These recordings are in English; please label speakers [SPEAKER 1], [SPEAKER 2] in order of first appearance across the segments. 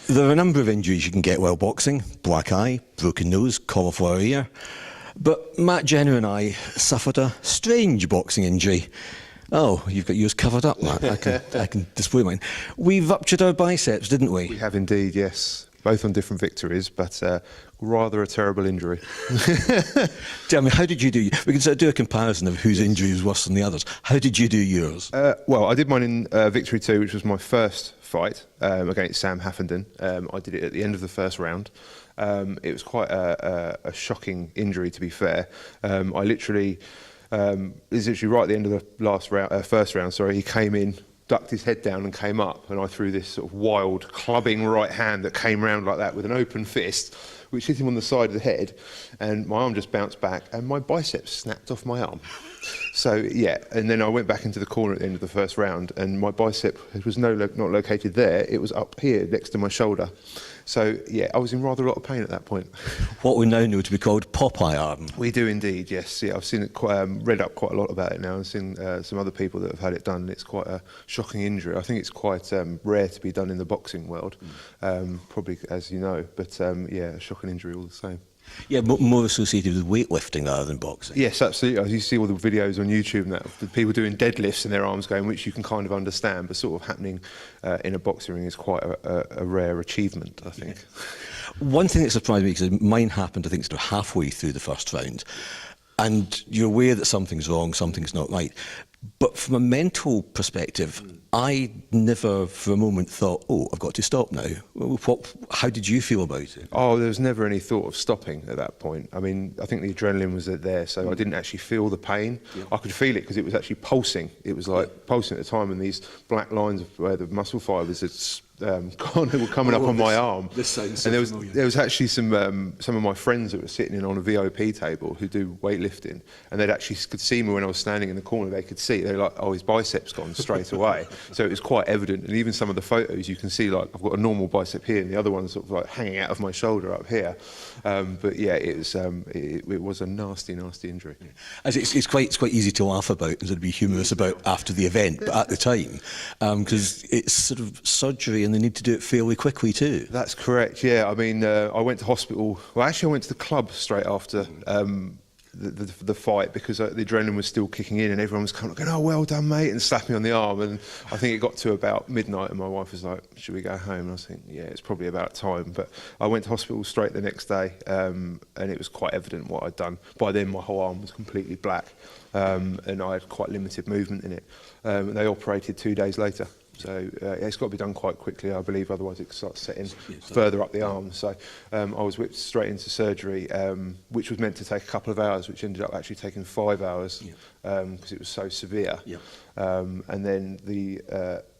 [SPEAKER 1] There are a number of injuries you can get while boxing: black eye, broken nose, cauliflower ear. But Matt Jenner and I suffered a strange boxing injury. Oh, you've got yours covered up, Matt. I can display mine. We ruptured our biceps, didn't we?
[SPEAKER 2] We have indeed, yes. Both on different victories, but rather a terrible injury.
[SPEAKER 1] Tell me, how did you do? We can sort of do a comparison of whose injury was worse than the others. How did you do yours?
[SPEAKER 2] Well, I did mine in Victory 2, which was my first fight against Sam Haffenden. I did it at the end of the first round. It was quite a shocking injury, to be fair. I literally, it was literally right at the end of the last round, first round. Sorry, he came in, ducked his head down and came up, and I threw this sort of wild clubbing right hand that came round like that with an open fist, which hit him on the side of the head, and my arm just bounced back and my biceps snapped off my arm. So yeah, and then I went back into the corner at the end of the first round, and my bicep was not located there, it was up here next to my shoulder. So yeah, I was in rather a lot of pain at that point.
[SPEAKER 1] What we now know to be called Popeye arm.
[SPEAKER 2] We do indeed, yes. Yeah, I've seen it read up quite a lot about it now. I've seen some other people that have had it done, and it's quite a shocking injury. I think it's quite rare to be done in the boxing world, probably as you know, but yeah, a shocking injury all the same.
[SPEAKER 1] Yeah, more associated with weightlifting rather than boxing.
[SPEAKER 2] Yes, absolutely. You see all the videos on YouTube and that, the people doing deadlifts and their arms going, which you can kind of understand, but sort of happening in a boxing ring is quite a rare achievement, I think.
[SPEAKER 1] Yeah. One thing that surprised me, because mine happened, I think, sort of halfway through the first round, and you're aware that something's wrong, something's not right. But from a mental perspective, I never for a moment thought, oh, I've got to stop now. How did you feel about it?
[SPEAKER 2] Oh, there was never any thought of stopping at that point. I mean, I think the adrenaline was there, so I didn't actually feel the pain. Yeah. I could feel it because it was actually pulsing. It was like pulsing at the time, and these black lines of where the muscle fibres had were coming up on my arm.
[SPEAKER 1] This sounds so
[SPEAKER 2] and there was actually some of my friends that were sitting in on a VIP table who do weightlifting, and they'd actually could see me when I was standing in the corner. They could see, they were like, oh, his biceps gone straight away. So it was quite evident, and even some of the photos you can see, like I've got a normal bicep here and the other one's sort of like hanging out of my shoulder up here. But yeah, it was a nasty injury.
[SPEAKER 1] As it's quite easy to laugh about and to be humorous about after the event, but at the time, because it's sort of surgery and they need to do it fairly quickly too.
[SPEAKER 2] That's correct, yeah. I mean, I went to hospital. Well, actually I went to the club straight after the fight, because the adrenaline was still kicking in and everyone was kind of going, oh, well done, mate, and slapped me on the arm. And I think it got to about midnight and my wife was like, should we go home? And I was thinking, yeah, it's probably about time. But I went to hospital straight the next day, and it was quite evident what I'd done. By then my whole arm was completely black, and I had quite limited movement in it. And they operated 2 days later. So it's got to be done quite quickly, I believe, otherwise it starts setting further up the arm. So I was whipped straight into surgery, which was meant to take a couple of hours, which ended up actually taking 5 hours because it was so severe. And then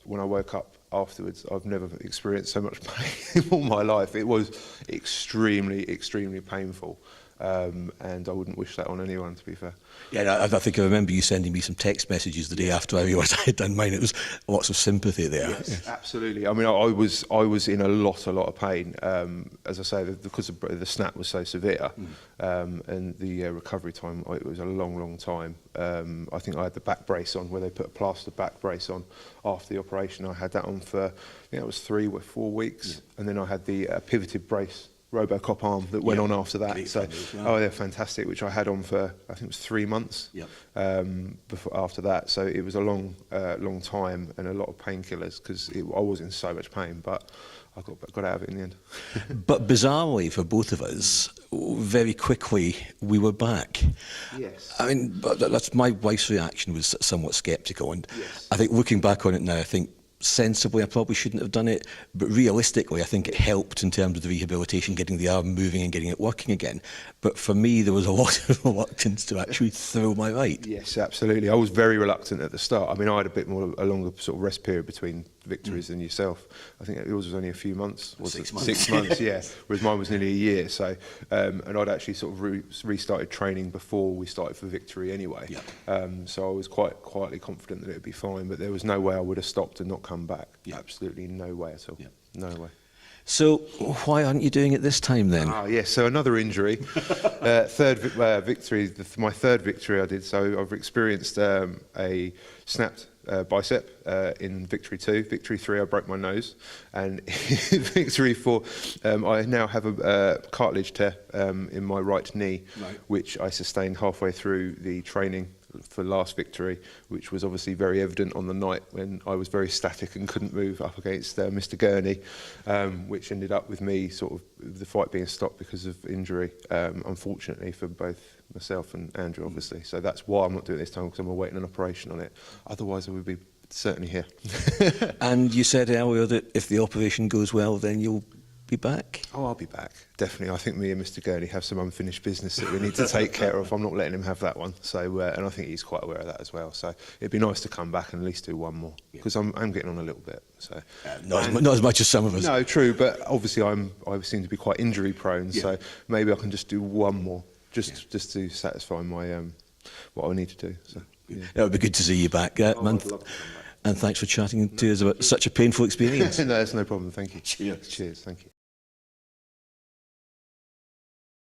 [SPEAKER 2] when I woke up afterwards, I've never experienced so much pain in all my life. It was extremely painful. And I wouldn't wish that on anyone, to be fair.
[SPEAKER 1] Yeah, I think I remember you sending me some text messages the day after I realised I had done mine. It was lots of sympathy there.
[SPEAKER 2] Yes, absolutely. I mean, I was in a lot of pain. As I say, because the snap was so severe, and the recovery time, it was a long time. I think I had the back brace on, where they put a plaster back brace on after the operation. I had that on for, I think it was 3 or 4 weeks, and then I had the pivoted brace Robocop arm that went on after that. So, oh, they're fantastic, which I had on for, I think it was 3 months after that. So it was a long time and a lot of painkillers, because I was in so much pain, but I got out of it in the end.
[SPEAKER 1] But bizarrely for both of us, very quickly we were back.
[SPEAKER 2] Yes.
[SPEAKER 1] I mean, that's my wife's reaction was somewhat sceptical, and I think looking back on it now, I think sensibly I probably shouldn't have done it, but realistically I think it helped in terms of the rehabilitation, getting the arm moving and getting it working again. But for me there was a lot of reluctance to actually throw my right.
[SPEAKER 2] Yes, absolutely. I was very reluctant at the start. I mean, I had a bit more a longer sort of rest period between victories than yourself. I think yours was only a few months.
[SPEAKER 1] 6 months.
[SPEAKER 2] 6 months, yeah. Whereas mine was nearly a year. So, and I'd actually sort of restarted training before we started for victory anyway. So I was quite quietly confident that it would be fine, but there was no way I would have stopped and not come back. Absolutely no way at all. No way.
[SPEAKER 1] So why aren't you doing it this time then?
[SPEAKER 2] Yes, so another injury. Third victory, my third victory I did. So I've experienced a snapped bicep in Victory 2. Victory 3, I broke my nose. And in Victory 4, I now have a cartilage tear in my right knee, which I sustained halfway through the training for last Victory, which was obviously very evident on the night when I was very static and couldn't move up against Mr. Gurney, which ended up with me sort of the fight being stopped because of injury, unfortunately for both myself and Andrew, obviously. So that's why I'm not doing it this time, because I'm awaiting an operation on it. Otherwise, I would be certainly here.
[SPEAKER 1] And you said earlier that if the operation goes well, then you'll be back?
[SPEAKER 2] Oh, I'll be back, definitely. I think me and Mr. Gurney have some unfinished business that we need to take care of. I'm not letting him have that one. So, and I think he's quite aware of that as well. So it'd be nice to come back and at least do one more, because I'm getting on a little bit. So
[SPEAKER 1] not as much as some of us.
[SPEAKER 2] No, true, but obviously I seem to be quite injury prone. So maybe I can just do one more, just to satisfy my what I need to do. So
[SPEAKER 1] It would be good to see you back, man.
[SPEAKER 2] I'd love to come back.
[SPEAKER 1] And thanks for chatting to us about such a painful experience.
[SPEAKER 2] No, that's no problem. Thank you.
[SPEAKER 1] Cheers.
[SPEAKER 2] Cheers. Thank you.